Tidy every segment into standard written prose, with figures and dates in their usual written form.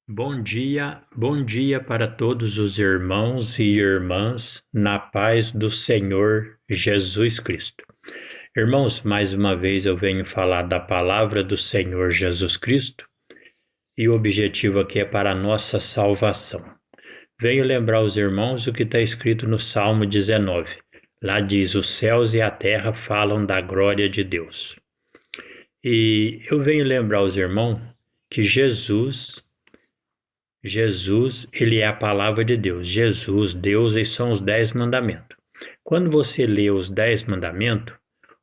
Bom dia para todos os irmãos e irmãs, na paz do Senhor Jesus Cristo. Irmãos, mais uma vez eu venho falar da palavra do Senhor Jesus Cristo e o objetivo aqui é para a nossa salvação. Venho lembrar os irmãos o que está escrito no Salmo 19. Lá diz: os céus e a terra falam da glória de Deus. E eu venho lembrar os irmãos que Jesus, ele é a palavra de Deus. Jesus, Deus, e são os 10 mandamentos. Quando você lê os 10 mandamentos,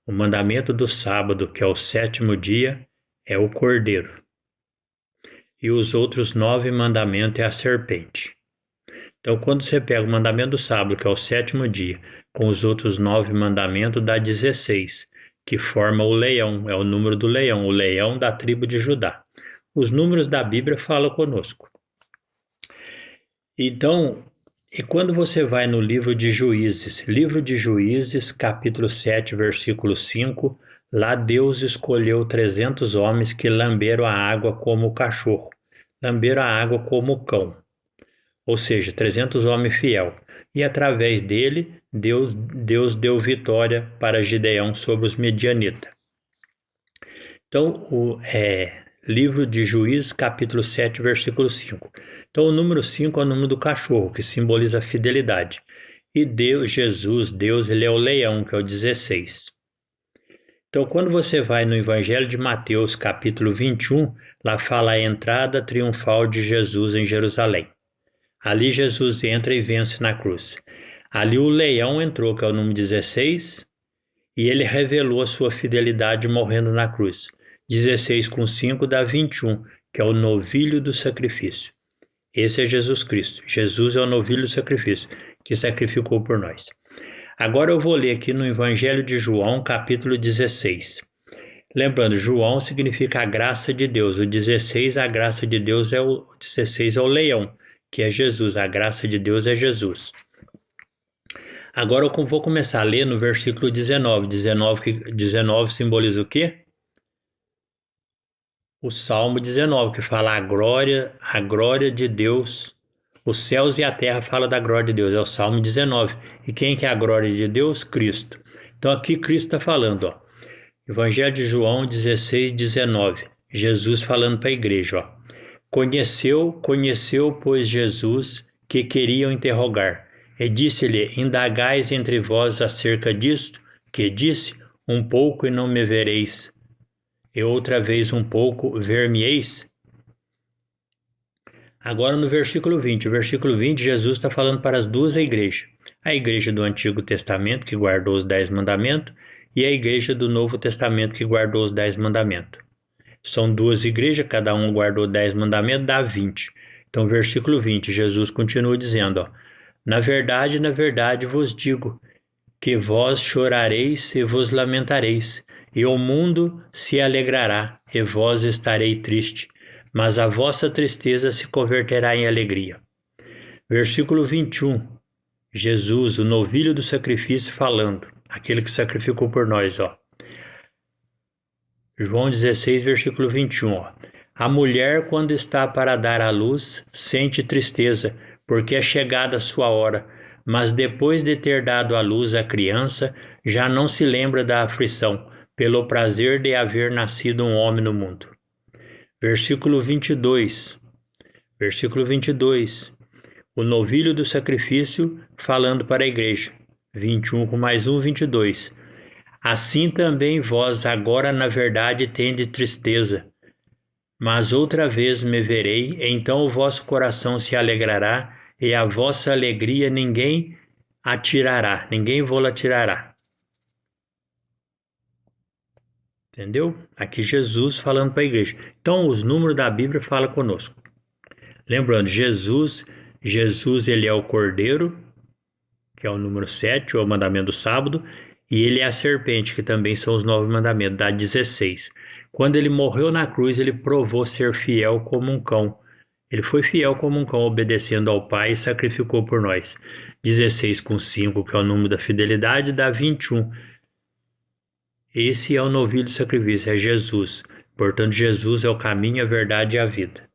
o mandamento do sábado, que é o 7º dia, é o cordeiro. E os outros 9 mandamentos é a serpente. Então, quando você pega o mandamento do sábado, que é o 7º dia, com os outros 9 mandamentos, dá 16, que forma o leão, é o número do leão, o leão da tribo de Judá. Os números da Bíblia falam conosco. Então, e quando você vai no livro de Juízes, capítulo 7, versículo 5, lá Deus escolheu 300 homens que lamberam a água como o cachorro, lamberam a água como o cão, ou seja, 300 homens fiel. E através dele, Deus deu vitória para Gideão sobre os medianitas. Então, livro de Juízes, capítulo 7, versículo 5. Então, o número 5 é o número do cachorro, que simboliza a fidelidade. E Deus, ele é o leão, que é o 16. Então, quando você vai no Evangelho de Mateus, capítulo 21, lá fala a entrada triunfal de Jesus em Jerusalém. Ali Jesus entra e vence na cruz. Ali o leão entrou, que é o número 16, e ele revelou a sua fidelidade morrendo na cruz. 16 com 5 dá 21, que é o novilho do sacrifício. Esse é Jesus Cristo. Jesus é o novilho do sacrifício, que sacrificou por nós. Agora eu vou ler aqui no Evangelho de João, capítulo 16. Lembrando, João significa a graça de Deus. O 16, a graça de Deus o 16 é o leão, que é Jesus. A graça de Deus é Jesus. Agora eu vou começar a ler no versículo 19. 19 simboliza o quê? O Salmo 19, que fala a glória de Deus. Os céus e a terra falam da glória de Deus, é o Salmo 19. E quem que é a glória de Deus? Cristo. Então aqui Cristo está falando, ó. Evangelho de João 16, 19. Jesus falando para a igreja, ó. Conheceu, pois, Jesus, que queriam interrogar. E disse-lhe: indagais entre vós acerca disto? Que disse: um pouco e não me vereis, e outra vez um pouco ver-me-eis? Agora no versículo 20. O versículo 20, Jesus está falando para as duas igrejas. A igreja do Antigo Testamento, que guardou os 10 mandamentos, e a igreja do Novo Testamento, que guardou os 10 mandamentos. São duas igrejas, cada um guardou 10 mandamentos, dá 20. Então, versículo 20, Jesus continua dizendo, ó, na verdade vos digo, que vós chorareis e vos lamentareis, e o mundo se alegrará, e vós estarei triste, mas a vossa tristeza se converterá em alegria. Versículo 21, Jesus, o novilho do sacrifício, falando, aquele que sacrificou por nós, ó. João 16, versículo 21, ó. A mulher, quando está para dar à luz, sente tristeza, porque é chegada a sua hora, mas depois de ter dado à luz a criança, já não se lembra da aflição, pelo prazer de haver nascido um homem no mundo. Versículo 22, o novilho do sacrifício falando para a igreja. 21 com mais 1, 22. Assim também vós agora na verdade tendes tristeza, mas outra vez me verei, então o vosso coração se alegrará, e a vossa alegria ninguém vô-la tirará. Entendeu? Aqui Jesus falando para a igreja. Então os números da Bíblia falam conosco. Lembrando, Jesus ele é o cordeiro, que é o número 7, o mandamento do sábado, e ele é a serpente, que também são os 9 mandamentos, dá 16. Quando ele morreu na cruz, ele provou ser fiel como um cão. Ele foi fiel como um cão, obedecendo ao Pai, e sacrificou por nós. 16 com 5, que é o número da fidelidade, dá 21. Esse é o novilho do sacrifício, é Jesus. Portanto, Jesus é o caminho, a verdade e a vida.